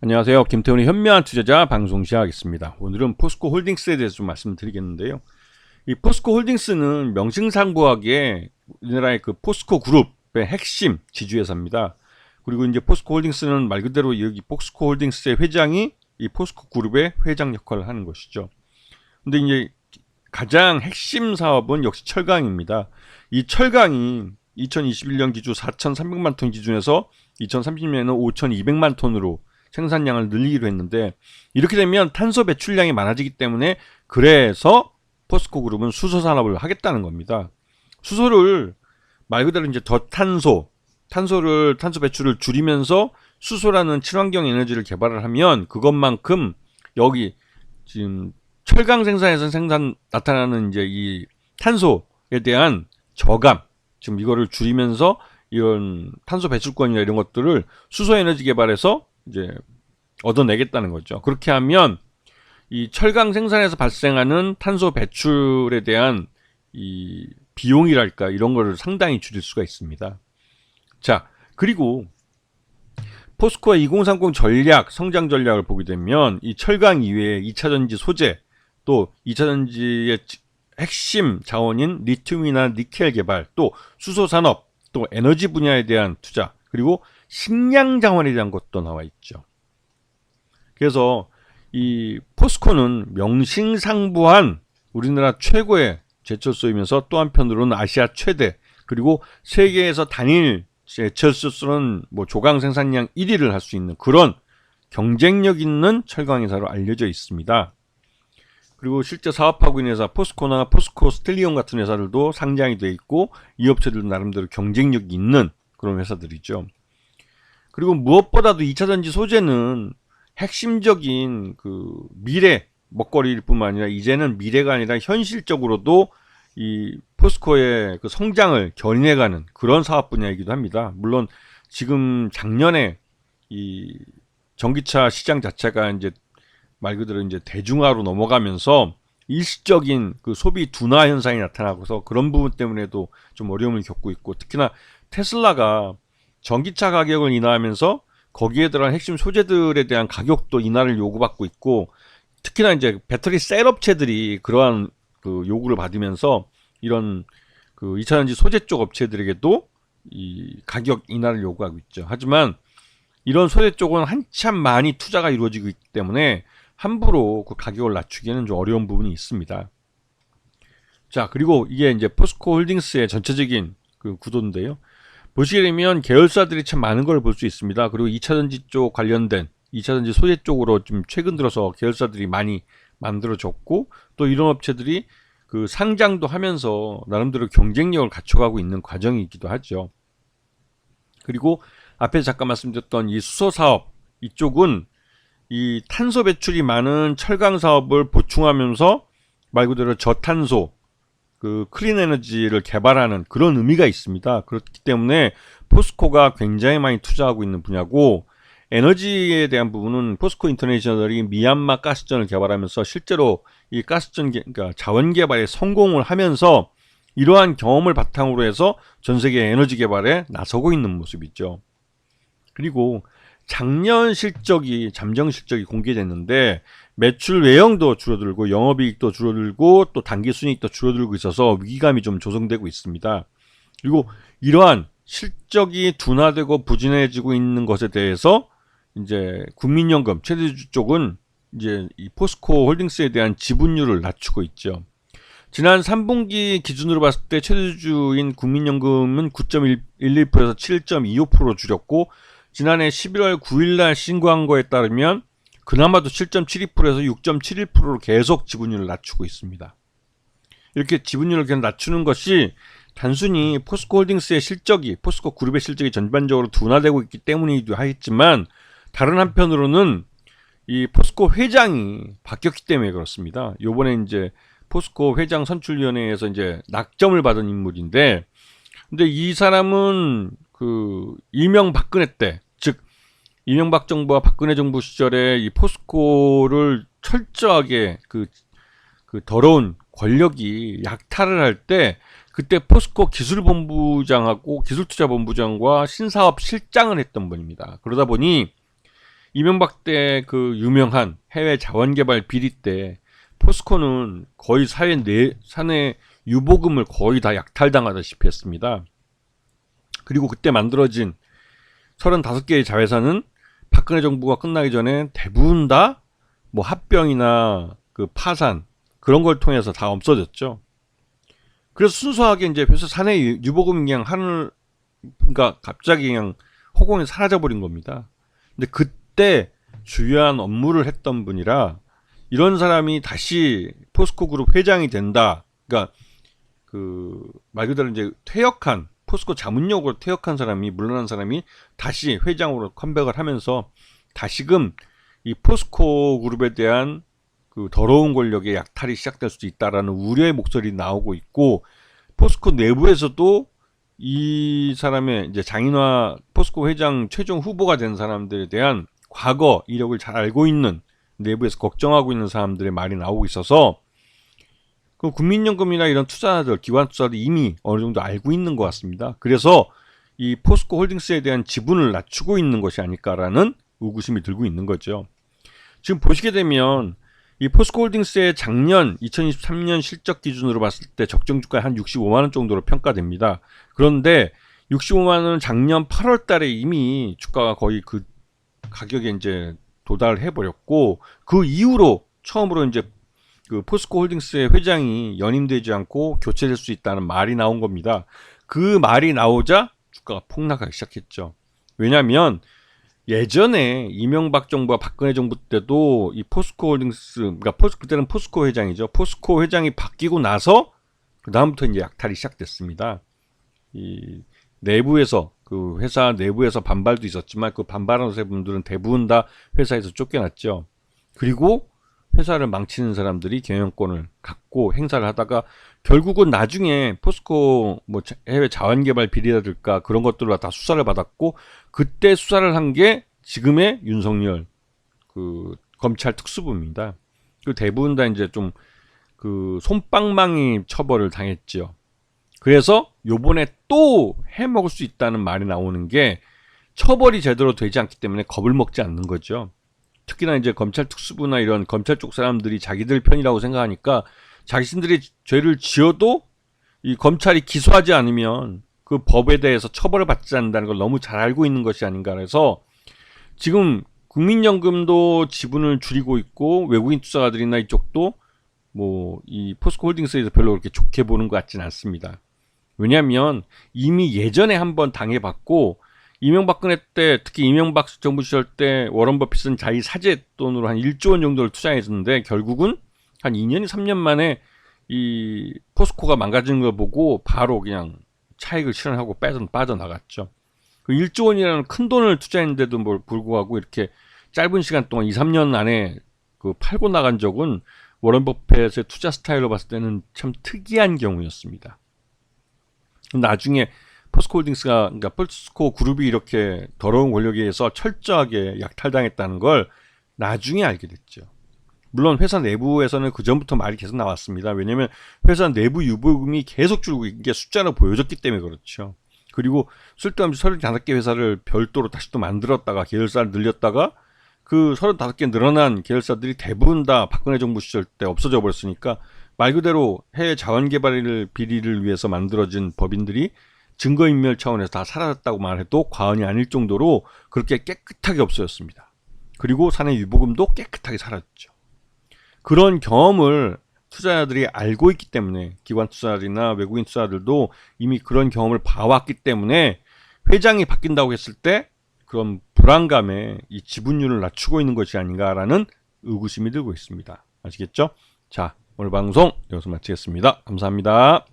안녕하세요. 김태훈의 현명한 투자자 방송 시작하겠습니다. 오늘은 포스코 홀딩스에 대해서 좀 말씀드리겠는데요. 이 포스코 홀딩스는 명칭상부하게 우리나라의 그 포스코 그룹의 핵심 지주회사입니다. 그리고 이제 포스코 홀딩스는 말 그대로 여기 포스코 홀딩스의 회장이 이 포스코 그룹의 회장 역할을 하는 것이죠. 근데 이제 가장 핵심 사업은 역시 철강입니다. 이 철강이 2021년 기준 4,300만 톤 기준에서 2030년에는 5,200만 톤으로 생산량을 늘리기로 했는데, 이렇게 되면 탄소 배출량이 많아지기 때문에 그래서 포스코 그룹은 수소 산업을 하겠다는 겁니다. 수소를 말 그대로 이제 탄소 배출을 줄이면서 수소라는 친환경 에너지를 개발을 하면 그것만큼 여기 지금 철강 생산에서 나타나는 이제 이 탄소에 대한 저감, 지금 이거를 줄이면서 이런 탄소 배출권이나 이런 것들을 수소 에너지 개발에서 이제 얻어내겠다는 거죠. 그렇게 하면 이 철강 생산에서 발생하는 탄소 배출에 대한 이 비용이랄까 이런 거를 상당히 줄일 수가 있습니다. 자, 그리고 포스코의 2030 전략, 성장 전략을 보게 되면 이 철강 이외에 2차전지 소재, 또 2차전지의 핵심 자원인 리튬이나 니켈 개발, 또 수소 산업, 또 에너지 분야에 대한 투자, 그리고 식량 자원에 대한 것도 나와 있죠. 그래서 이 포스코는 명실상부한 우리나라 최고의 제철소이면서 또 한편으로는 아시아 최대, 그리고 세계에서 단일 제철소로는 뭐 조강 생산량 1위를 할 수 있는 그런 경쟁력 있는 철강 회사로 알려져 있습니다. 그리고 실제 사업하고 있는 회사 포스코나 포스코 스텔리온 같은 회사들도 상장이 되어 있고, 이 업체들도 나름대로 경쟁력 있는 그런 회사들이죠. 그리고 무엇보다도 2차전지 소재는 핵심적인 그 미래 먹거리일 뿐만 아니라 이제는 미래가 아니라 현실적으로도 이 포스코의 그 성장을 견인해가는 그런 사업 분야이기도 합니다. 물론 지금 작년에 이 전기차 시장 자체가 이제 말 그대로 이제 대중화로 넘어가면서 일시적인 그 소비 둔화 현상이 나타나고서 그런 부분 때문에도 좀 어려움을 겪고 있고, 특히나 테슬라가 전기차 가격을 인하하면서 거기에 들어간 핵심 소재들에 대한 가격도 인하를 요구받고 있고, 특히나 이제 배터리 셀 업체들이 그러한 그 요구를 받으면서 이런 그 2차전지 소재 쪽 업체들에게도 이 가격 인하를 요구하고 있죠. 하지만 이런 소재 쪽은 한참 많이 투자가 이루어지고 있기 때문에 함부로 그 가격을 낮추기에는 좀 어려운 부분이 있습니다. 자, 그리고 이게 이제 포스코 홀딩스의 전체적인 그 구도인데요. 보시게 되면 계열사들이 참 많은 걸 볼 수 있습니다. 그리고 2차전지 쪽 관련된 2차전지 소재 쪽으로 좀 최근 들어서 계열사들이 많이 만들어졌고, 또 이런 업체들이 그 상장도 하면서 나름대로 경쟁력을 갖춰가고 있는 과정이기도 하죠. 그리고 앞에 잠깐 말씀드렸던 이 수소 사업, 이쪽은 이 탄소 배출이 많은 철강 사업을 보충하면서 말 그대로 저탄소 그 클린 에너지를 개발하는 그런 의미가 있습니다. 그렇기 때문에 포스코가 굉장히 많이 투자하고 있는 분야고, 에너지에 대한 부분은 포스코 인터내셔널이 미얀마 가스전을 개발하면서 실제로 이 가스전 그러니까 자원 개발에 성공을 하면서 이러한 경험을 바탕으로 해서 전 세계 에너지 개발에 나서고 있는 모습이죠. 그리고 작년 잠정 실적이 공개됐는데 매출 외형도 줄어들고 영업이익도 줄어들고 또 당기순이익도 줄어들고 있어서 위기감이 좀 조성되고 있습니다. 그리고 이러한 실적이 둔화되고 부진해지고 있는 것에 대해서 이제 국민연금 최대주 쪽은 이제 이 포스코 홀딩스에 대한 지분율을 낮추고 있죠. 지난 3분기 기준으로 봤을 때 최대주인 국민연금은 9.11%에서 7.25%로 줄였고, 지난해 11월 9일날 신고한 거에 따르면 그나마도 7.72%에서 6.71%로 계속 지분율을 낮추고 있습니다. 이렇게 지분율을 계속 낮추는 것이 단순히 포스코 홀딩스의 실적이, 포스코 그룹의 실적이 전반적으로 둔화되고 있기 때문이기도 하겠지만, 다른 한편으로는 이 포스코 회장이 바뀌었기 때문에 그렇습니다. 요번에 이제 포스코 회장 선출위원회에서 이제 낙점을 받은 인물인데, 근데 이 사람은 그 이명박근혜 때, 즉 이명박 정부와 박근혜 정부 시절에 이 포스코를 철저하게 그 더러운 권력이 약탈을 할 때, 그때 포스코 기술본부장하고 기술투자본부장과 신사업 실장을 했던 분입니다. 그러다 보니 이명박 때 그 유명한 해외 자원개발 비리 때 포스코는 거의 사내 유보금을 거의 다 약탈당하다시피 했습니다. 그리고 그때 만들어진 35개의 자회사는 박근혜 정부가 끝나기 전에 대부분 다 뭐 합병이나 그 파산 그런 걸 통해서 다 없어졌죠. 그래서 순수하게 이제 회사 사내 유보금 그냥 그러니까 갑자기 그냥 허공에 사라져버린 겁니다. 근데 그때 주요한 업무를 했던 분이라 이런 사람이 다시 포스코 그룹 회장이 된다. 그러니까 그 말 그대로 이제 퇴역한 포스코 자문역으로 퇴역한 사람이 물러난 사람이 다시 회장으로 컴백을 하면서 다시금 이 포스코 그룹에 대한 그 더러운 권력의 약탈이 시작될 수도 있다라는 우려의 목소리 나오고 있고 포스코 내부에서도 이 사람의 이제 장인화 포스코 회장 최종 후보가 된 사람들에 대한 과거 이력을 잘 알고 있는 내부에서 걱정하고 있는 사람들의 말이 나오고 있어서 그 국민연금이나 이런 투자자들, 기관 투자자들 이미 어느 정도 알고 있는 것 같습니다. 그래서 이 포스코 홀딩스에 대한 지분을 낮추고 있는 것이 아닐까라는 의구심이 들고 있는 거죠. 지금 보시게 되면 이 포스코 홀딩스의 작년 2023년 실적 기준으로 봤을 때 적정 주가 한 65만 원 정도로 평가됩니다. 그런데 65만 원은 작년 8월 달에 이미 주가가 거의 그 가격에 이제 도달을 해버렸고 그 이후로 처음으로 이제 그 포스코 홀딩스의 회장이 연임되지 않고 교체될 수 있다는 말이 나온 겁니다. 그 말이 나오자 주가가 폭락하기 시작했죠. 왜냐하면 예전에 이명박 정부와 박근혜 정부 때도 이 포스코 홀딩스, 그러니까 그때는 포스코 회장이죠. 포스코 회장이 바뀌고 나서 그 다음부터 이제 약탈이 시작됐습니다. 이 내부에서 그 회사 내부에서 반발도 있었지만 그 반발하는 분들은 대부분 다 회사에서 쫓겨났죠. 그리고 회사를 망치는 사람들이 경영권을 갖고 행사를 하다가 결국은 나중에 포스코 뭐 해외 자원개발 비리라든가 그런 것들로 다 수사를 받았고 그때 수사를 한 게 지금의 윤석열 그 검찰 특수부입니다. 그 대부분 다 이제 좀 그 솜방망이 처벌을 당했죠. 그래서 요번에 또 해먹을 수 있다는 말이 나오는 게 처벌이 제대로 되지 않기 때문에 겁을 먹지 않는 거죠. 특히나 이제 검찰 특수부나 이런 검찰 쪽 사람들이 자기들 편이라고 생각하니까 자신들이 죄를 지어도 이 검찰이 기소하지 않으면 그 법에 대해서 처벌을 받지 않는다는 걸 너무 잘 알고 있는 것이 아닌가 해서 지금 국민연금도 지분을 줄이고 있고 외국인 투자가들이나 이쪽도 뭐 이 포스코 홀딩스에서 별로 그렇게 좋게 보는 것 같지는 않습니다. 왜냐하면 이미 예전에 한번 당해봤고 이명박근혜 때 특히 이명박 정부 시절 때 워런 버핏은 자기 사재 돈으로 한 1조 원 정도를 투자했는데 결국은 한 2년, 3년 만에 이 포스코가 망가지는 걸 보고 바로 그냥 차익을 실현하고 빠져나갔죠. 그 1조 원이라는 큰 돈을 투자했는데도 불구하고 이렇게 짧은 시간 동안 2, 3년 안에 그 팔고 나간 적은 워런 버핏의 투자 스타일로 봤을 때는 참 특이한 경우였습니다. 나중에 포스코 홀딩스가 그러니까 포스코 그룹이 이렇게 더러운 권력에 의해서 철저하게 약탈당했다는 걸 나중에 알게 됐죠. 물론 회사 내부에서는 그 전부터 말이 계속 나왔습니다. 왜냐하면 회사 내부 유보금이 계속 줄고 이게 숫자로 보여졌기 때문에 그렇죠. 그리고 쓸데없이 35개 회사를 별도로 다시 또 만들었다가 계열사를 늘렸다가 그 35개 늘어난 계열사들이 대부분 다 박근혜 정부 시절 때 없어져 버렸으니까 말 그대로 해외 자원개발 비리를 위해서 만들어진 법인들이 증거인멸 차원에서 다 사라졌다고 말해도 과언이 아닐 정도로 그렇게 깨끗하게 없어졌습니다. 그리고 사내 유보금도 깨끗하게 사라졌죠. 그런 경험을 투자자들이 알고 있기 때문에 기관 투자자들이나 외국인 투자자들도 이미 그런 경험을 봐왔기 때문에 회장이 바뀐다고 했을 때 그런 불안감에 이 지분율을 낮추고 있는 것이 아닌가라는 의구심이 들고 있습니다. 아시겠죠? 자, 오늘 방송 여기서 마치겠습니다. 감사합니다.